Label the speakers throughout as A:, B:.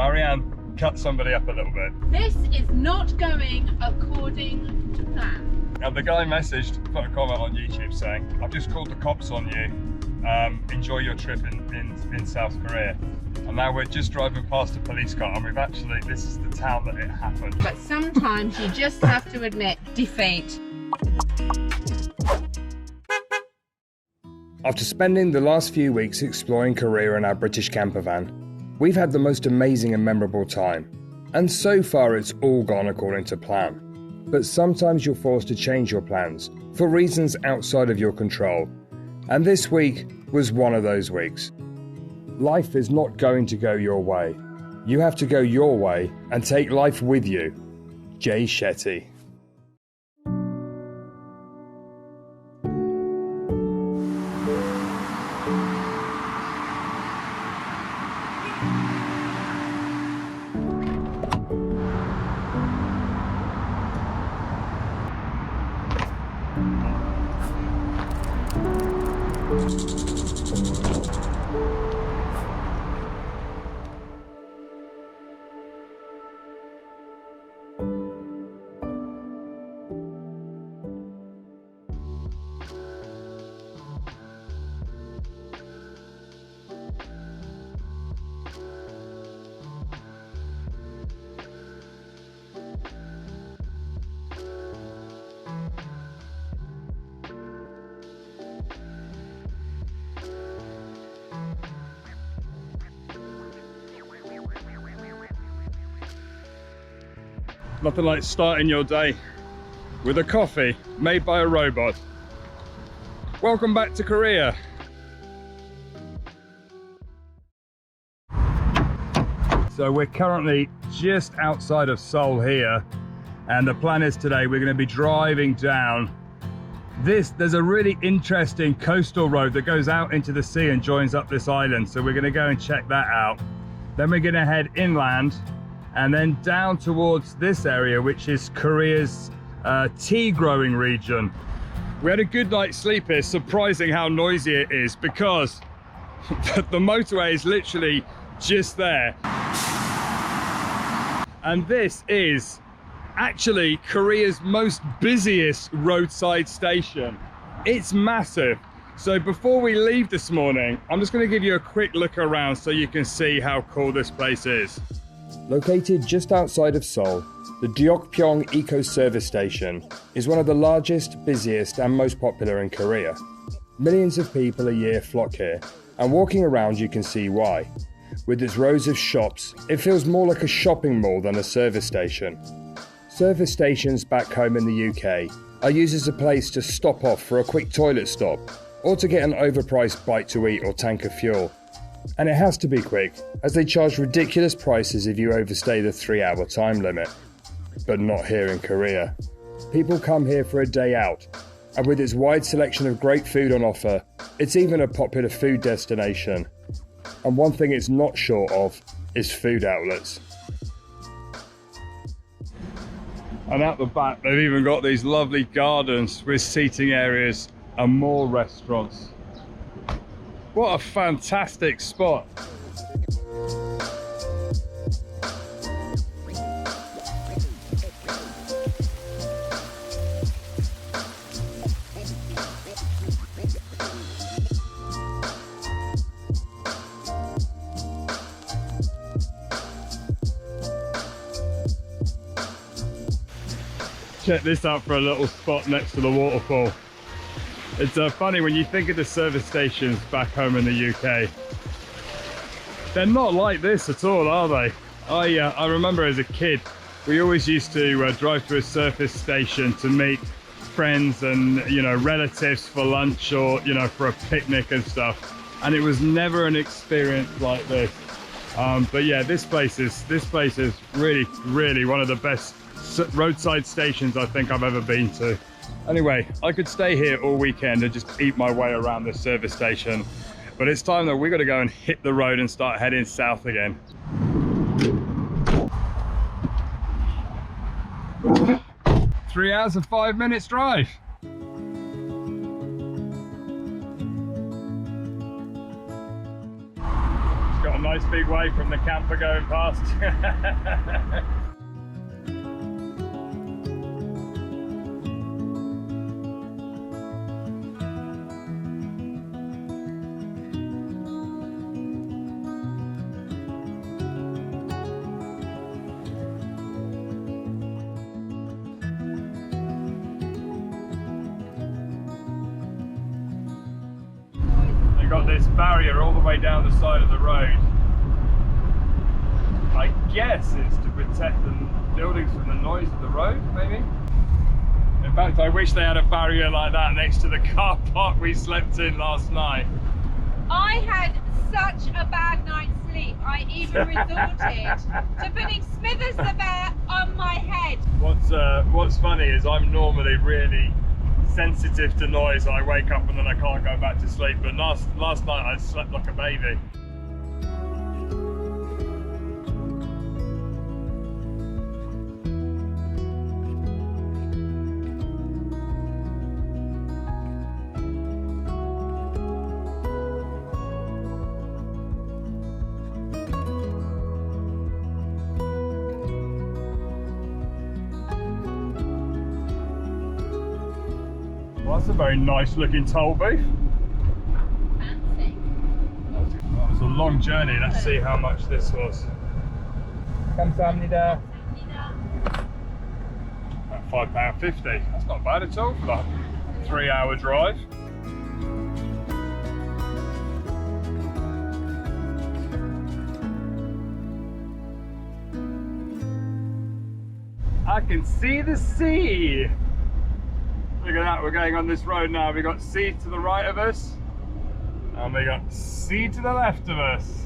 A: Marianne, cut somebody up a little bit.
B: This is not going according to plan.
A: Now the guy messaged, put a comment on YouTube saying, I've just called the cops on you, enjoy your trip in South Korea. And now we're just driving past a police car and this is the town that it happened.
B: But sometimes you just have to admit defeat.
C: After spending the last few weeks exploring Korea in our British camper van, we've had the most amazing and memorable time. And so far it's all gone according to plan. But sometimes you're forced to change your plans for reasons outside of your control. And this week was one of those weeks. Life is not going to go your way. You have to go your way and take life with you. Jay Shetty.
A: Nothing like starting your day with a coffee made by a robot. Welcome back to Korea. So we're currently just outside of Seoul here, and the plan is today we're going to be driving down there's a really interesting coastal road that goes out into the sea and joins up this island, so we're going to go and check that out. Then we're going to head inland and then down towards this area, which is Korea's tea growing region. We had a good night's sleep here. Surprising how noisy it is, because the motorway is literally just there. And this is actually Korea's most busiest roadside station. It's massive. So before we leave this morning, I'm just going to give you a quick look around so you can see how cool this place is.
C: Located just outside of Seoul, the Deokpyeong Eco Service Station is one of the largest, busiest and most popular in Korea. Millions of people a year flock here, and walking around you can see why. With its rows of shops, it feels more like a shopping mall than a service station. Service stations back home in the UK are used as a place to stop off for a quick toilet stop, or to get an overpriced bite to eat or tank of fuel. And it has to be quick, as they charge ridiculous prices if you overstay the 3-hour time limit. But not here in Korea. People come here for a day out, and with its wide selection of great food on offer, it's even a popular food destination. And one thing it's not short of is food outlets.
A: And out the back, they've even got these lovely gardens with seating areas and more restaurants. What a fantastic spot. Check this out for a little spot next to the waterfall. It's funny when you think of the service stations back home in the UK. They're not like this at all, are they? I remember as a kid, we always used to drive to a service station to meet friends and relatives for lunch, or for a picnic and stuff. And it was never an experience like this. But yeah, this place is really, really one of the best roadside stations I think I've ever been to. Anyway, I could stay here all weekend and just eat my way around this service station, but it's time that we got to go and hit the road and start heading south again. 3 hours and 5 minutes drive. It's got a nice big wave from the camper going past. Got this barrier all the way down the side of the road. I guess it's to protect the buildings from the noise of the road, maybe? In fact, I wish they had a barrier like that next to the car park we slept in last night.
B: I had such a bad night's sleep, I even resorted to putting Smithers the Bear on my head.
A: What's funny is I'm normally really sensitive to noise. I wake up and then I can't go back to sleep, but last night I slept like a baby. Well, that's a very nice looking toll booth.
B: Fancy.
A: That was a long journey. Let's see how much this was. 감사합니다. About £5.50. That's not bad at all for that 3-hour drive. I can see the sea. Look at that, we're going on this road now. We got sea to the right of us, and we got sea to the left of us.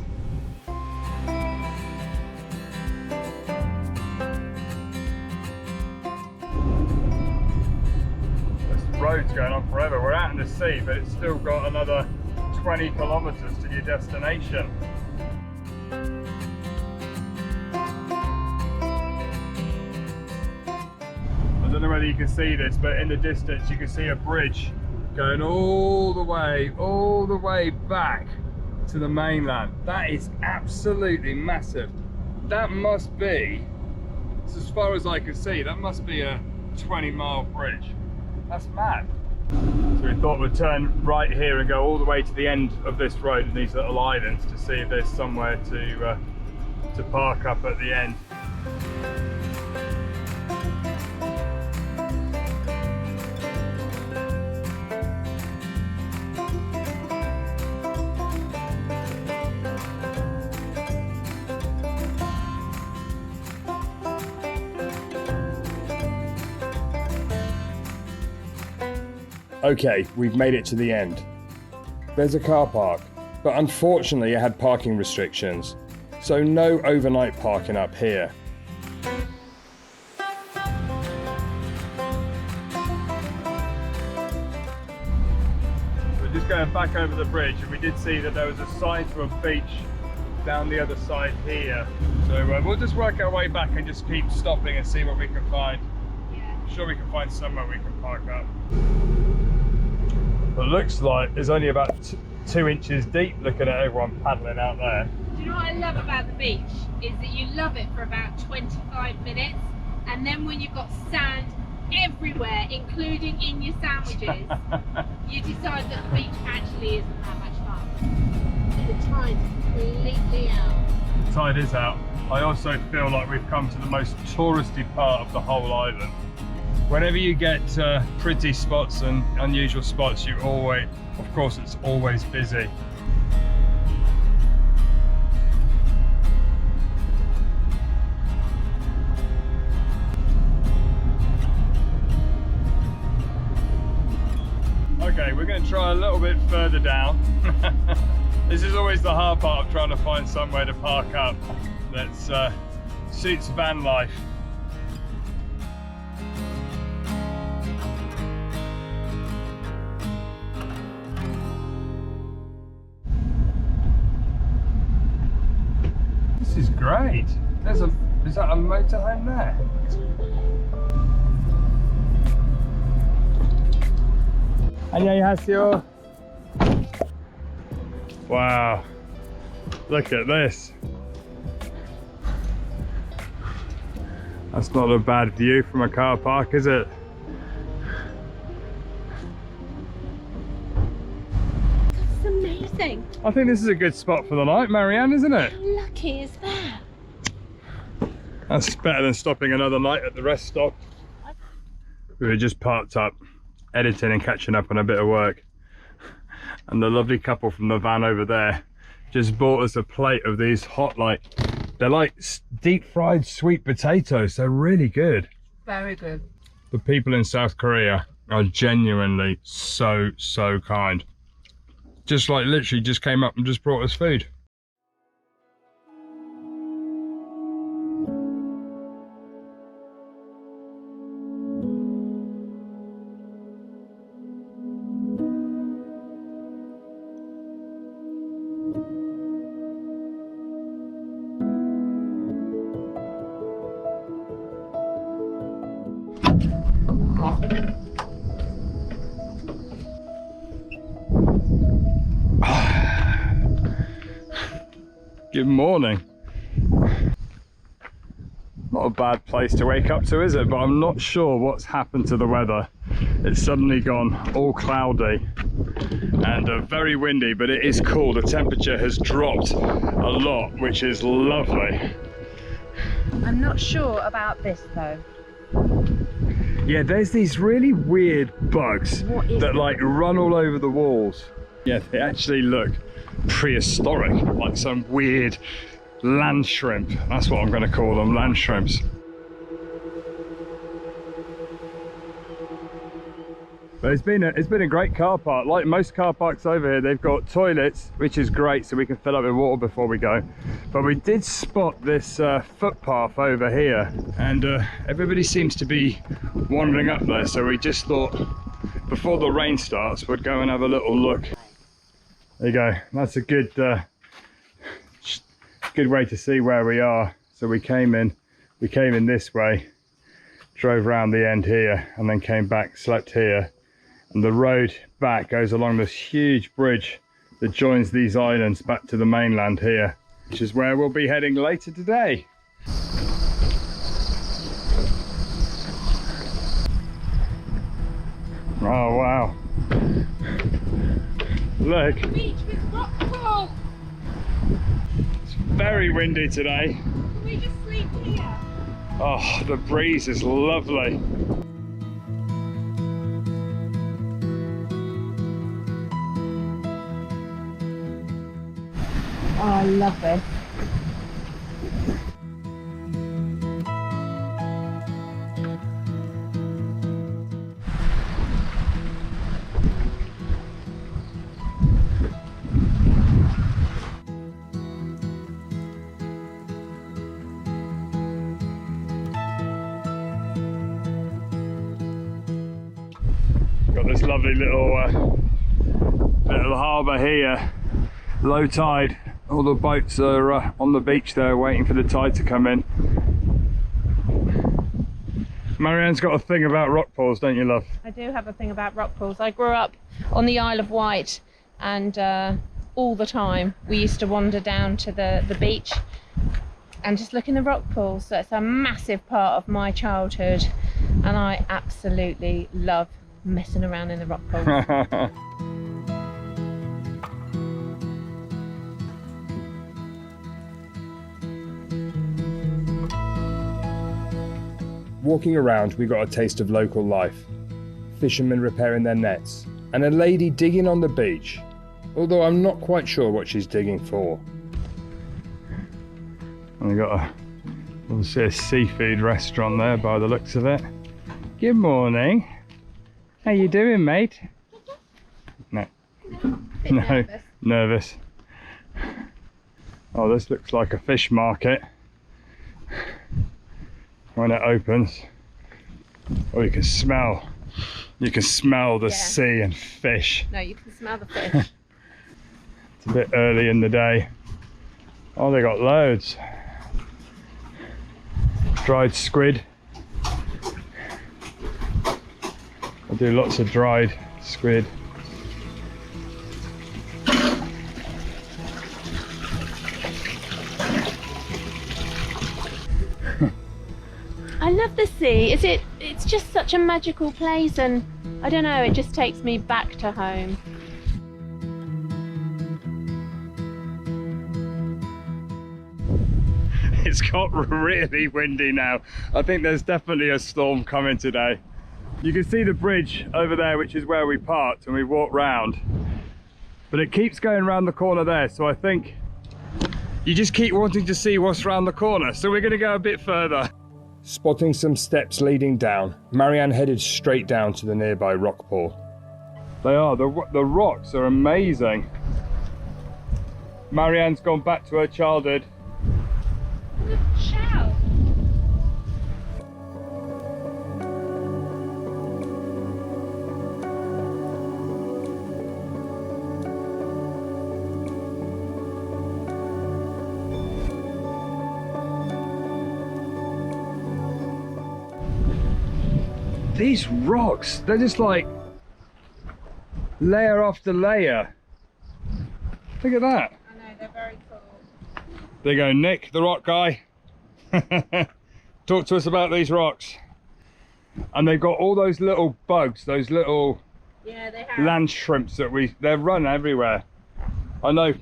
A: This road's going on forever. We're out in the sea, but it's still got another 20 kilometers to your destination. I don't know whether you can see this, but in the distance you can see a bridge going all the way back to the mainland. That is absolutely massive. That must be, as far as I can see, that must be a 20-mile bridge. That's mad. So we thought we'd turn right here and go all the way to the end of this road in these little islands to see if there's somewhere to park up at the end.
C: Okay, we've made it to the end. There's a car park, but unfortunately it had parking restrictions, so no overnight parking up here.
A: We're just going back over the bridge, and we did see that there was a sign to a beach down the other side here. So we'll just work our way back and just keep stopping and see what we can find. I'm sure we can find somewhere we can park up. It looks like it's only about 2 inches deep, looking at everyone paddling out there.
B: Do you know what I love about the beach? Is that you love it for about 25 minutes, and then when you've got sand everywhere, including in your sandwiches, you decide that the beach actually isn't that much fun. The tide's completely out.
A: The tide is out. I also feel like we've come to the most touristy part of the whole island. Whenever you get pretty spots and unusual spots, you always, of course, it's always busy. Okay, we're going to try a little bit further down. This is always the hard part of trying to find somewhere to park up that suits van life. This is great. Is that a motorhome there? 안녕히 하세요. Wow. Look at this. That's not a bad view from a car park, is it?
B: That's amazing.
A: I think this is a good spot for the night, Marianne, isn't it?
B: How lucky is that?
A: That's better than stopping another night at the rest stop. We were just parked up, editing and catching up on a bit of work. And the lovely couple from the van over there just bought us a plate of these hot, they're like deep fried sweet potatoes. They're really good.
B: Very good.
A: The people in South Korea are genuinely so kind. Just like literally just came up and just brought us food. Good morning. Not a bad place to wake up to, is it? But I'm not sure what's happened to the weather. It's suddenly gone all cloudy and very windy, but it is cool. The temperature has dropped a lot, which is lovely.
B: I'm not sure about this though.
A: Yeah, there's these really weird bugs that like run all over the walls. Yeah, they actually look prehistoric, like some weird land shrimp. That's what I'm going to call them, land shrimps. But it's been a great car park. Like most car parks over here, they've got toilets, which is great, so we can fill up with water before we go. But we did spot this footpath over here, and everybody seems to be wandering up there, so we just thought before the rain starts we'd go and have a little look. There you go. That's a good way to see where we are. So we came in this way, drove around the end here, and then came back, slept here. And the road back goes along this huge bridge that joins these islands back to the mainland here, which is where we'll be heading later today. Oh wow. Look.
B: Beach with rock pool.
A: It's very windy today.
B: Can we just sleep here?
A: Oh, the breeze is lovely.
B: Oh, I love this.
A: Got this lovely little harbour here, low tide. All the boats are on the beach there waiting for the tide to come in. Marianne's got a thing about rock pools, don't you, love?
B: I do have a thing about rock pools. I grew up on the Isle of Wight, and all the time we used to wander down to the beach and just look in the rock pools. So it's a massive part of my childhood, and I absolutely love messing around in the rock pools.
C: Walking around, we got a taste of local life. Fishermen repairing their nets, and a lady digging on the beach, although I'm not quite sure what she's digging for.
A: And we got obviously a seafood restaurant there by the looks of it. Good morning. How you doing, mate? No. No. Nervous. Oh, this looks like a fish market. When it opens, oh, you can smell the sea and fish.
B: No, you can smell the fish.
A: It's a bit early in the day. Oh, they got loads. Dried squid. I do lots of dried squid.
B: I love the sea. It's just such a magical place, and I don't know, it just takes me back to home.
A: It's got really windy now. I think there's definitely a storm coming today. You can see the bridge over there, which is where we parked and we walked round. But it keeps going round the corner there, so I think you just keep wanting to see what's round the corner. So we're going to go a bit further.
C: Spotting some steps leading down, Marianne headed straight down to the nearby rock pool.
A: They are, the rocks are amazing. Marianne's gone back to her childhood.
B: Shell.
A: These rocks, they're just like layer after layer. Look at that.
B: I know, they're very cool.
A: There you go, Nick, the rock guy. Talk to us about these rocks. And they've got all those little bugs, those little
B: Yeah, they have.
A: land shrimps that they're run everywhere. I know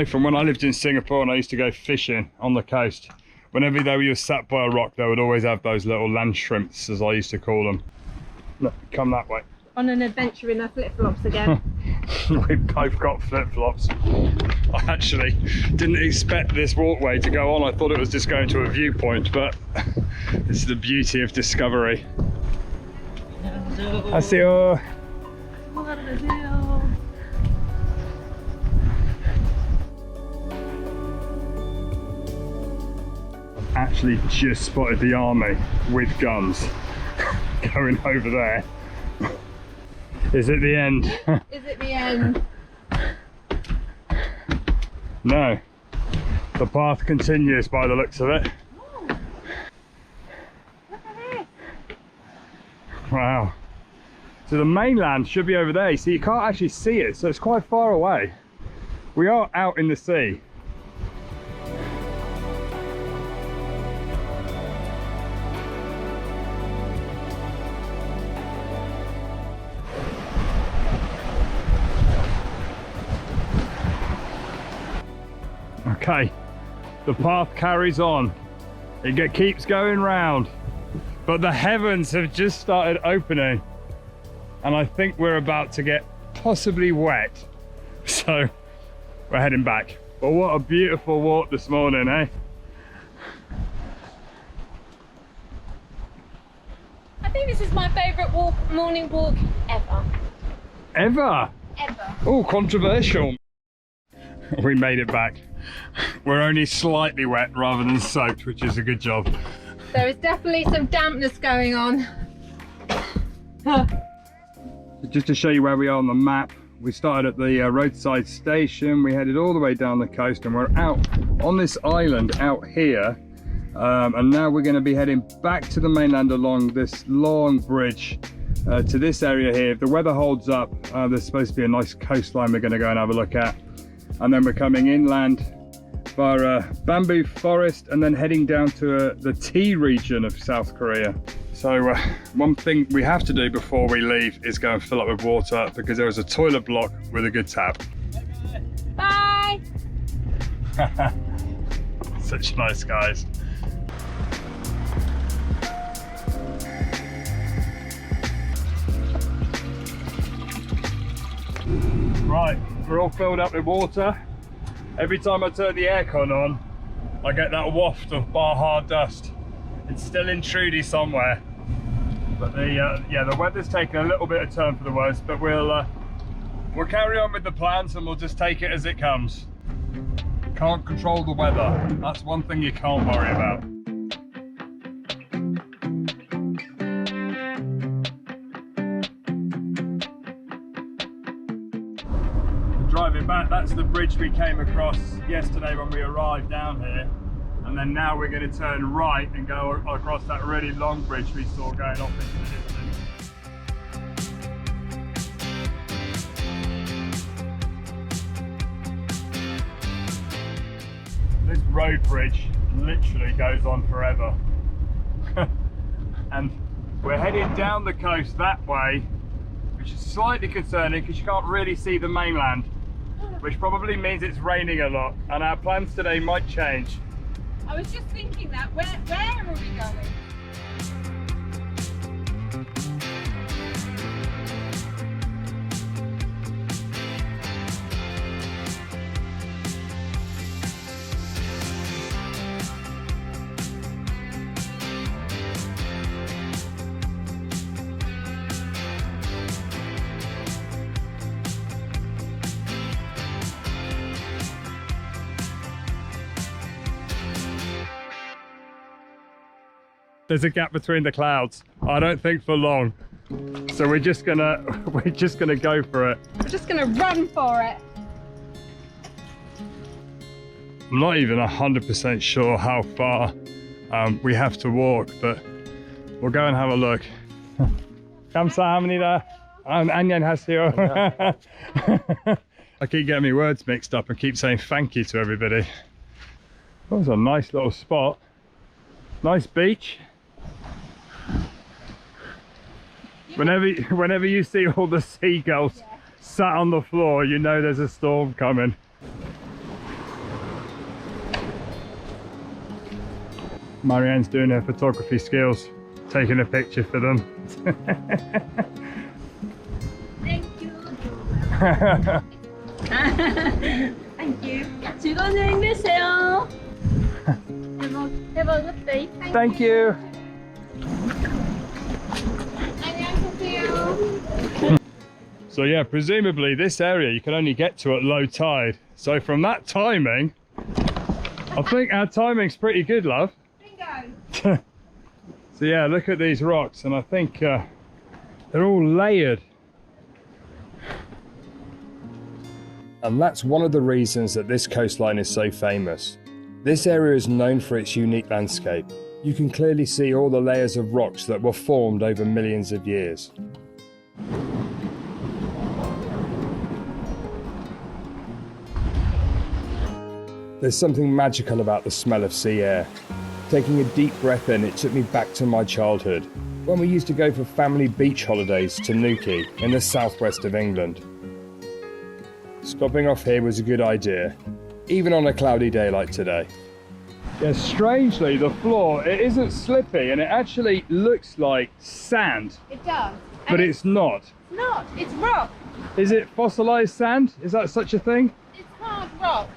A: from when I lived in Singapore and I used to go fishing on the coast. Whenever they were sat by a rock, they would always have those little land shrimps, as I used to call them. Look, come that way.
B: On an adventure in our flip-flops again.
A: We both got flip-flops. I actually didn't expect this walkway to go on. I thought it was just going to a viewpoint, but this is the beauty of discovery. I see you. I've actually just spotted the army with guns going over there. Is it the end?
B: Is it the end?
A: No. The path continues by the looks of it.
B: Ooh. Look at this.
A: Wow. So the mainland should be over there. You see, you can't actually see it, so it's quite far away. We are out in the sea. Okay, the path carries on. It keeps going round, but the heavens have just started opening, and I think we're about to get possibly wet. So we're heading back. But what a beautiful walk this morning, eh?
B: I think this is my favourite morning walk ever.
A: Ever?
B: Ever.
A: Oh, controversial. We made it back. We're only slightly wet rather than soaked, which is a good job.
B: There is definitely some dampness going on.
A: Just to show you where we are on the map, we started at the roadside station, we headed all the way down the coast, and we're out on this island out here, and now we're going to be heading back to the mainland along this long bridge to this area here. If the weather holds up, there's supposed to be a nice coastline we're going to go and have a look at, and then we're coming inland via bamboo forest and then heading down to the tea region of South Korea. So one thing we have to do before we leave is go and fill up with water, because there is a toilet block with a good tap.
B: Bye!
A: Such nice guys. Right, we're all filled up with water. Every time I turn the aircon on, I get that waft of Baja dust. It's still in Trudy somewhere. But the weather's taken a little bit of turn for the worse, but we'll carry on with the plans and we'll just take it as it comes. Can't control the weather. That's one thing you can't worry about. Driving back, that's the bridge we came across yesterday when we arrived down here, and then now we're going to turn right and go across that really long bridge we saw going off into the distance. This road bridge literally goes on forever. and we're heading down the coast that way, which is slightly concerning because you can't really see the mainland, which probably means it's raining a lot, and our plans today might change.
B: I was just thinking that. Where are we going?
A: There's a gap between the clouds. I don't think for long. So we're just gonna go for it.
B: We're just gonna run for it.
A: I'm not even 100% sure how far we have to walk, but we'll go and have a look. 감사합니다. 안녕하세요. I keep getting my words mixed up and keep saying thank you to everybody. That was a nice little spot. Nice beach. Whenever you see all the seagulls sat on the floor, you know there's a storm coming. Marianne's doing her photography skills, taking a picture for them.
B: Thank you. Thank you. 즐거운 여행 되세요. Have a good day.
A: Thank you. So yeah, presumably this area you can only get to at low tide. So from that timing, I think our timing's pretty good, love.
B: Bingo.
A: So yeah, look at these rocks, and I think they're all layered.
C: And that's one of the reasons that this coastline is so famous. This area is known for its unique landscape. You can clearly see all the layers of rocks that were formed over millions of years. There's something magical about the smell of sea air. Taking a deep breath in, it took me back to my childhood, when we used to go for family beach holidays to Newquay in the southwest of England. Stopping off here was a good idea, even on a cloudy day like today.
A: Yeah, strangely the floor, it isn't slippy and it actually looks like sand,
B: It does.
A: but
B: And
A: it's not.
B: not. It's rock.
A: Is it fossilized sand? Is that such a thing?
B: It's hard rock.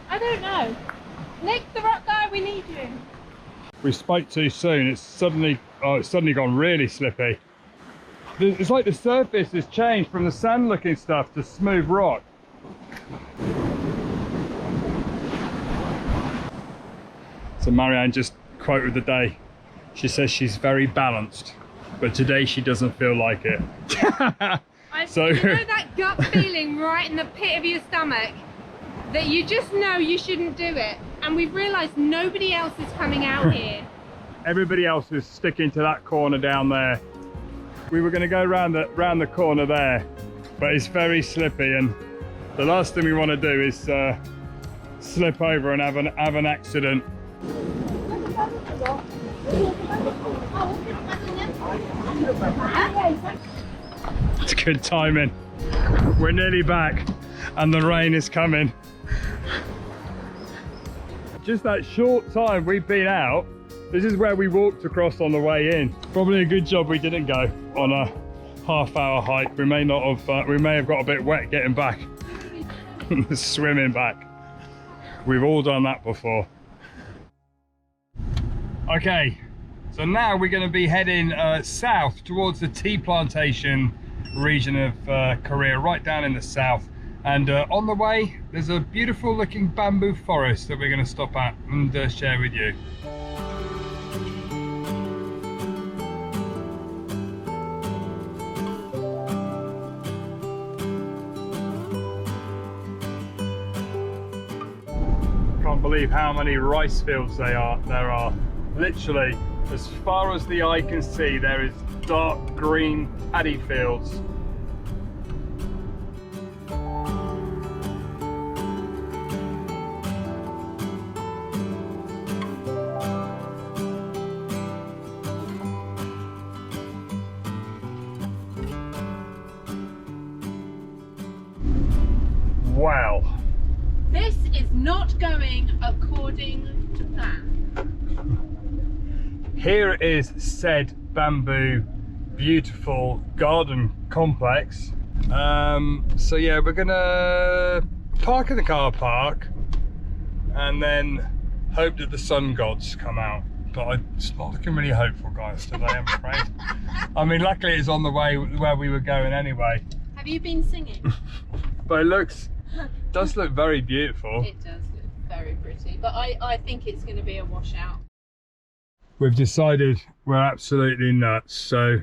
B: I don't know. Nick, the rock guy, we need you.
A: We spoke too soon. It's suddenly gone really slippy. It's like the surface has changed from the sand looking stuff to smooth rock. So Marianne just quoted the day. She says she's very balanced, but today she doesn't feel like it. So
B: You know that gut feeling right in the pit of your stomach that you just know you shouldn't do it, and we've realised nobody else is coming out here.
A: everybody else is sticking to that corner down there. We were going to go round the corner there, but it's very slippy, and the last thing we want to do is slip over and have an accident. It's good timing. We're nearly back and the rain is coming. Just that short time we've been out, this is where we walked across on the way in. Probably a good job we didn't go on a half-hour hike. We may have got a bit wet getting back. Swimming back. We've all done that before. Okay, so now we're going to be heading south towards the tea plantation region of Korea, right down in the south. And on the way, there's a beautiful looking bamboo forest that we're going to stop at and share with you. Can't believe how many rice fields there are. Literally, as far as the eye can see, there is dark green paddy fields.
B: according to plan.
A: Here is said bamboo beautiful garden complex. So yeah, we're gonna park in the car park and then hope that the sun gods come out. But it's not looking really hopeful, guys, today, I'm afraid. I mean, luckily it's on the way where we were going anyway.
B: Have you been singing?
A: But it does look very beautiful.
B: It does look very pretty, but I think it's going to be a washout.
A: We've decided we're absolutely nuts, so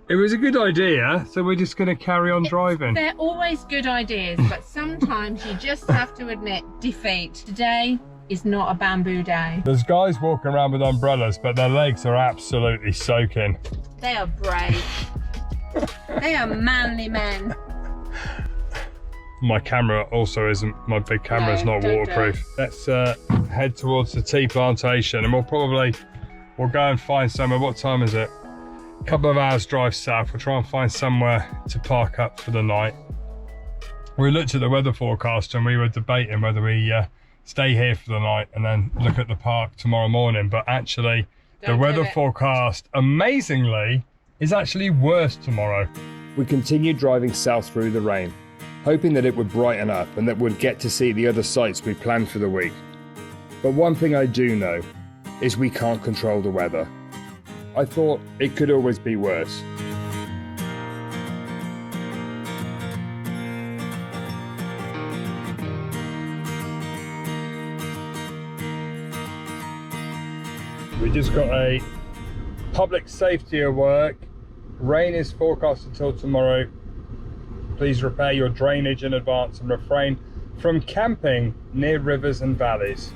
A: it was a good idea, so we're just going to carry on driving.
B: They're always good ideas, but sometimes you just have to admit defeat. Today is not a bamboo day.
A: There's guys walking around with umbrellas, but their legs are absolutely soaking.
B: They are brave. They are manly men.
A: My camera also isn't, my big camera is not
B: don't
A: waterproof. Let's head towards the tea plantation, and we'll go and find somewhere. What time is it? A couple of hours drive south. We'll try and find somewhere to park up for the night. We looked at the weather forecast and we were debating whether we stay here for the night and then look at the park tomorrow morning, but actually the weather forecast, amazingly, is actually worse tomorrow.
C: We continued driving south through the rain, hoping that it would brighten up and that we'd get to see the other sights we planned for the week. But one thing I do know is we can't control the weather. I thought it could always be worse.
A: We just got a public safety alert. Rain is forecast until tomorrow. Please repair your drainage in advance and refrain from camping near rivers and valleys.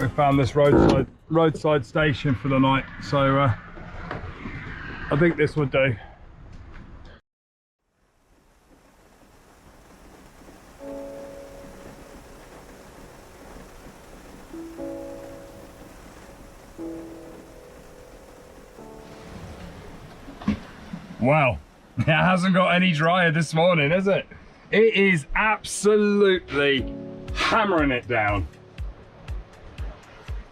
A: We found this roadside station for the night, so I think this would do. Wow, it hasn't got any drier this morning, has it? It is absolutely hammering it down.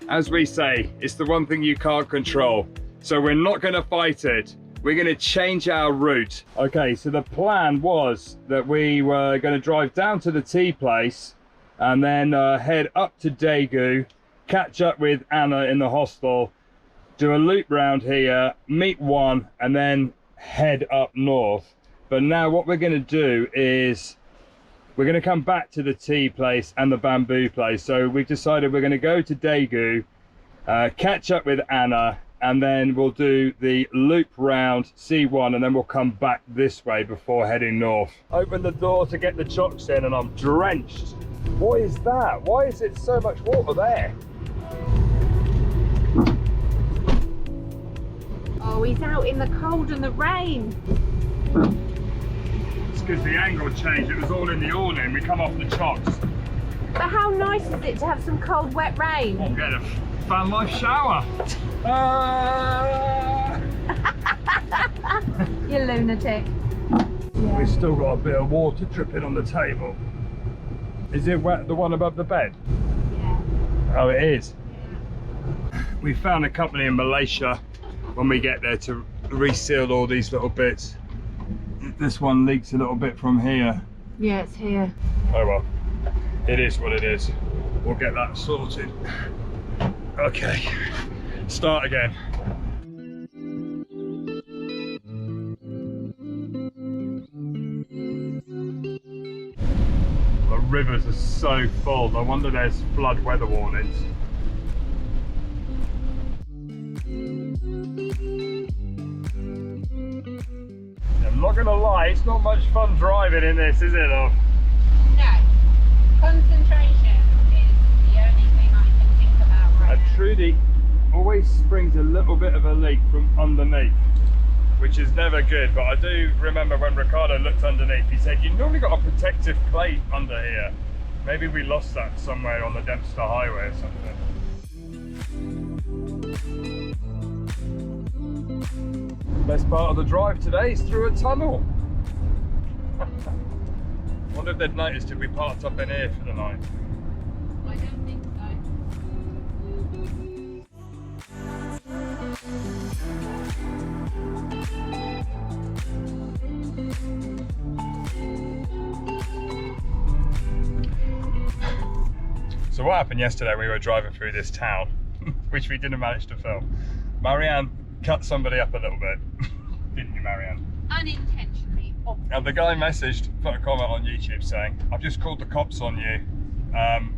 A: As we say, it's the one thing you can't control. So we're not going to fight it. We're going to change our route. Okay, so the plan was that we were going to drive down to the tea place and then head up to Daegu, catch up with Anna in the hostel, do a loop round here, meet one, and then head up north. But now what we're going to do is we're going to come back to the tea place and the bamboo place. So we've decided we're going to go to Daegu, catch up with Anna, and then we'll do the loop round C1, and then we'll come back this way before heading north. Open the door to get the chocks in and I'm drenched. What is that? Why is it so much water there?
B: Oh, he's out in the cold and the rain.
A: Because the angle changed, it was all in the awning. We come off the chocks.
B: But how nice is it to have some cold, wet rain?
A: I'm getting a fan life shower.
B: You lunatic.
A: We've still got a bit of water dripping on the table. Is it wet, the one above the bed?
B: Yeah.
A: Oh, it is. Yeah. We found a company in Malaysia when we get there to reseal all these little bits. This one leaks a little bit from here.
B: Yeah, it's here.
A: Oh well, it is what it is. We'll get that sorted. Okay, start again. The rivers are so full. No wonder there's flood weather warnings. I'm not gonna lie, it's not much fun driving in this, is it? Though?
B: No. Concentration is the only thing I can think about right now.
A: Trudy always springs a little bit of a leak from underneath, which is never good. But I do remember when Ricardo looked underneath, he said, you normally got a protective plate under here. Maybe we lost that somewhere on the Dempster Highway or something. Best part of the drive today is through a tunnel. Wonder if they'd noticed if we parked up in here for the night.
B: I don't think so.
A: So what happened yesterday, we were driving through this town, which we didn't manage to film. Marianne cut somebody up a little bit, didn't you, Marianne?
B: Unintentionally, obviously.
A: And the guy messaged, put a comment on YouTube saying, I've just called the cops on you,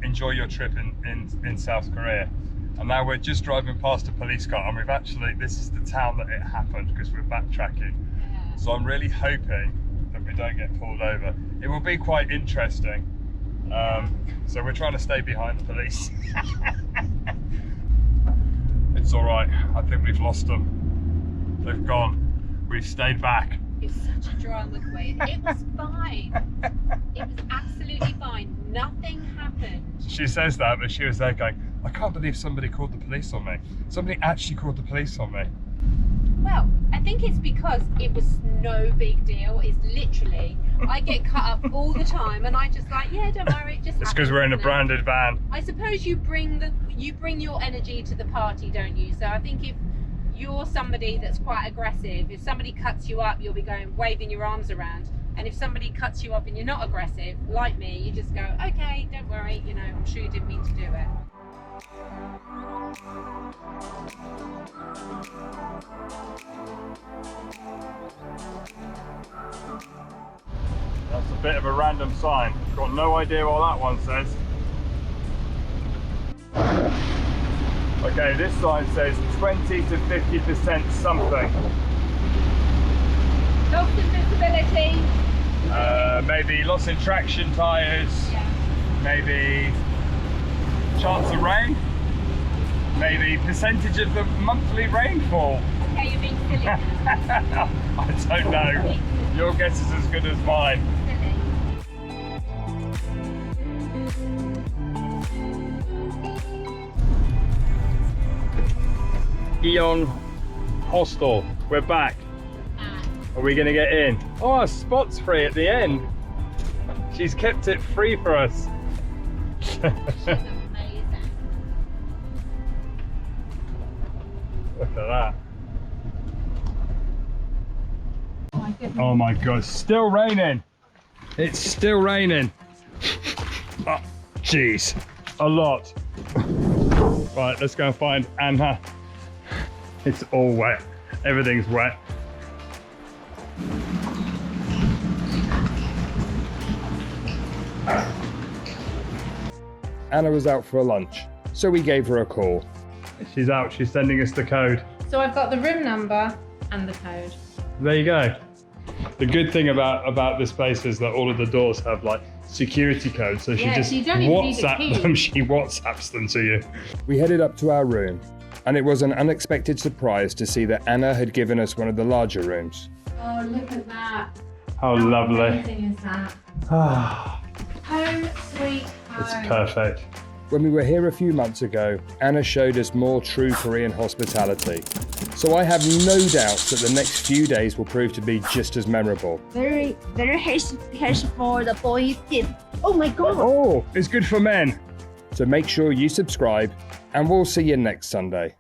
A: enjoy your trip in South Korea. And now we're just driving past a police car, and we've actually, this is the town that it happened, because we're backtracking.
B: Yeah.
A: So I'm really hoping that we don't get pulled over. It will be quite interesting. So we're trying to stay behind the police. It's all right. I think we've lost them. They've gone. We've stayed back.
B: It's such a drama queen. It was fine. It was absolutely fine. Nothing happened.
A: She says that, but she was there going, I can't believe somebody called the police on me. Somebody actually called the police on me.
B: Well, I think it's because it was no big deal. It's literally, I get cut up all the time, and I just like, yeah, don't worry, it just
A: It's because we're in a
B: happens,
A: branded van.
B: I suppose you bring your energy to the party, don't you? So I think if you're somebody that's quite aggressive, if somebody cuts you up, you'll be going waving your arms around. And if somebody cuts you up and you're not aggressive, like me, you just go, okay, don't worry, you know, I'm sure you didn't mean to do it.
A: That's a bit of a random sign. Got no idea what that one says. Okay, this sign says 20 to 50% something.
B: Loss in visibility.
A: Maybe loss in traction tyres.
B: Yeah.
A: Maybe chance of rain. Maybe percentage of the monthly rainfall.
B: Okay, you're being silly.
A: I don't know. Your guess is as good as mine. Eon Hostel. We're back. Are we gonna get in? Oh, our spot's free at the end. She's kept it free for us.
B: Amazing.
A: Look at that.
B: Oh my goodness.
A: Oh my god, still raining. It's still raining. Oh, jeez, a lot. Right, let's go and find Anna. It's all wet. Everything's wet.
C: Anna was out for a lunch, so we gave her a call.
A: She's out, she's sending us the code.
B: So I've got the room number and the code.
A: There you go. The good thing about this place is that all of the doors have like security codes, so she
B: Yeah,
A: just
B: so you don't even need a
A: WhatsApp
B: key.
A: them, she WhatsApps them to you.
C: We headed up to our room, and it was an unexpected surprise to see that Anna had given us one of the larger rooms.
B: Oh, look at that.
A: How lovely.
B: amazing is that?
A: Ah,
B: Home sweet home.
A: it's perfect.
C: When we were here a few months ago, Anna showed us more true Korean hospitality. So I have no doubt that the next few days will prove to be just as memorable.
D: Very hash for the boys tip. Oh my god!
A: Oh, it's good for men.
C: So make sure you subscribe, and we'll see you next Sunday.